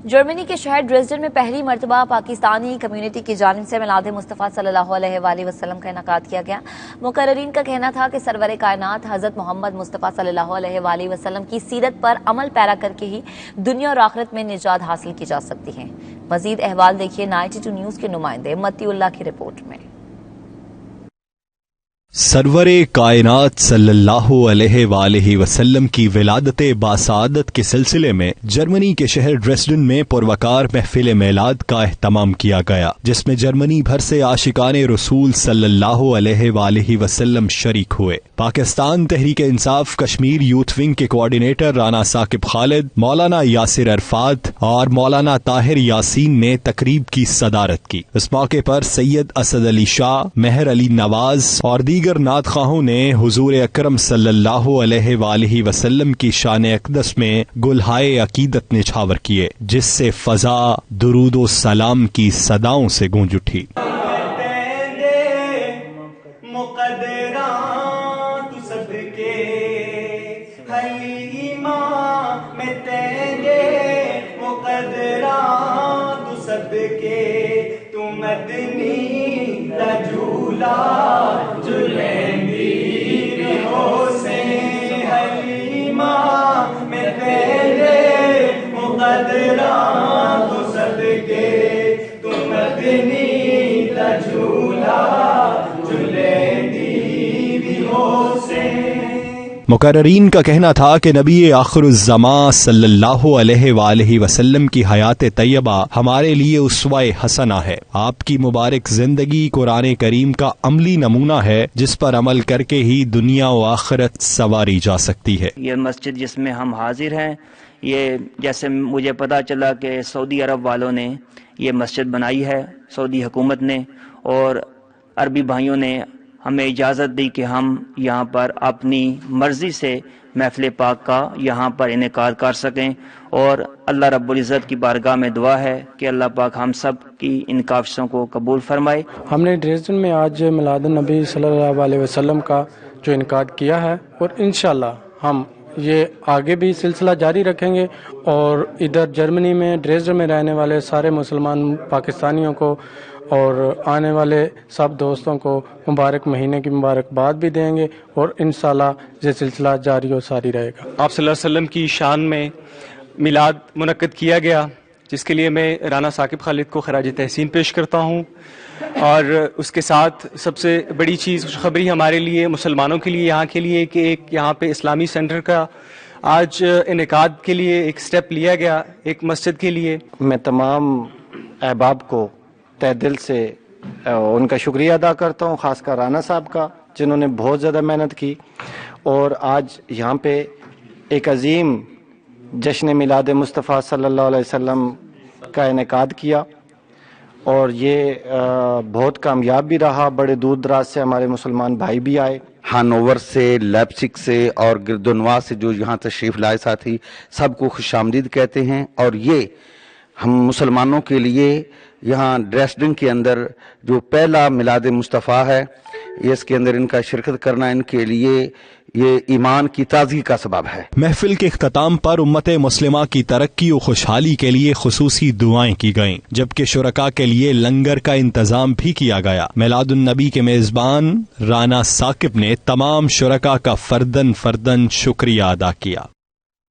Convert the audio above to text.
جرمنی کے شہر ڈریسڈن میں پہلی مرتبہ پاکستانی کمیونٹی کی جانب سے میلاد مصطفیٰ صلی اللہ علیہ وآلہ وسلم کا انعقاد کیا گیا۔ مقررین کا کہنا تھا کہ سرور کائنات حضرت محمد مصطفیٰ صلی اللہ علیہ وآلہ وسلم کی سیرت پر عمل پیرا کر کے ہی دنیا اور آخرت میں نجات حاصل کی جا سکتی ہے۔ مزید احوال دیکھیے 92 نیوز کے نمائندے متی اللہ کی رپورٹ میں۔ سرور کائنات صلی اللہ علیہ وآلہ وسلم کی ولادت باسعادت کے سلسلے میں جرمنی کے شہر ڈریسڈن میں پروقار محفل میلاد کا اہتمام کیا گیا، جس میں جرمنی بھر سے عاشقان رسول صلی اللہ علیہ وآلہ وسلم شریک ہوئے۔ پاکستان تحریک انصاف کشمیر یوتھ ونگ کے کوارڈینیٹر رانا ثاقب خالد، مولانا یاسر عرفات اور مولانا طاہر یاسین نے تقریب کی صدارت کی۔ اس موقع پر سید اسد علی شاہ، مہر علی نواز اور دیگر نعت خواہوں نے حضور اکرم صلی اللہ علیہ وآلہ وسلم کی شان اقدس میں گلہائے عقیدت نچھاور کیے، جس سے فضا درود و سلام کی صداؤں سے گونج اٹھی۔ مقررین کا کہنا تھا کہ نبی آخر الزمان صلی اللہ علیہ وآلہ وسلم کی حیات طیبہ ہمارے لیے اسوہ حسنہ ہے۔ آپ کی مبارک زندگی قرآن کریم کا عملی نمونہ ہے، جس پر عمل کر کے ہی دنیا و آخرت سنواری جا سکتی ہے۔ یہ مسجد جس میں ہم حاضر ہیں، یہ جیسے مجھے پتا چلا کہ سعودی عرب والوں نے یہ مسجد بنائی ہے، سعودی حکومت نے، اور عربی بھائیوں نے ہمیں اجازت دی کہ ہم یہاں پر اپنی مرضی سے محفل پاک کا یہاں پر انعقاد کر سکیں، اور اللہ رب العزت کی بارگاہ میں دعا ہے کہ اللہ پاک ہم سب کی ان کاوشوں کو قبول فرمائے۔ ہم نے ڈریسڈن میں آج میلاد النبی صلی اللہ علیہ وسلم کا جو انعقاد کیا ہے، اور انشاءاللہ ہم یہ آگے بھی سلسلہ جاری رکھیں گے، اور ادھر جرمنی میں ڈریسڈن میں رہنے والے سارے مسلمان پاکستانیوں کو اور آنے والے سب دوستوں کو مبارک مہینے کی مبارکباد بھی دیں گے، اور انشاءاللہ یہ سلسلہ جاری و ساری رہے گا۔ آپ صلی اللہ علیہ وسلم کی شان میں میلاد منعقد کیا گیا، جس کے لیے میں رانا ثاقب خالد کو خراج تحسین پیش کرتا ہوں، اور اس کے ساتھ سب سے بڑی چیز خوشخبری ہمارے لیے مسلمانوں کے لیے یہاں کے لیے کہ ایک یہاں پہ اسلامی سینٹر کا آج انعقاد کے لیے ایک سٹیپ لیا گیا ایک مسجد کے لیے۔ میں تمام احباب کو تہ دل سے ان کا شکریہ ادا کرتا ہوں، خاص کر رانا صاحب کا، جنہوں نے بہت زیادہ محنت کی اور آج یہاں پہ ایک عظیم جشن میلاد مصطفیٰ صلی اللہ علیہ وسلم کا انعقاد کیا، اور یہ بہت کامیاب بھی رہا۔ بڑے دور دراز سے ہمارے مسلمان بھائی بھی آئے، ہانوور سے، لیپزگ سے اور گردنوا سے جو یہاں تشریف لائے ساتھی، سب کو خوش آمدید کہتے ہیں۔ اور یہ ہم مسلمانوں کے لیے یہاں ڈریسڈن کے اندر جو پہلا میلاد مصطفیٰ ہے، اس کے اندر ان کا شرکت کرنا ان کے لیے یہ ایمان کی تازگی کا سبب ہے۔ محفل کے اختتام پر امت مسلمہ کی ترقی و خوشحالی کے لیے خصوصی دعائیں کی گئیں، جبکہ شرکاء کے لیے لنگر کا انتظام بھی کیا گیا۔ میلاد النبی کے میزبان رانا ثاقب نے تمام شرکاء کا فرداً شکریہ ادا کیا۔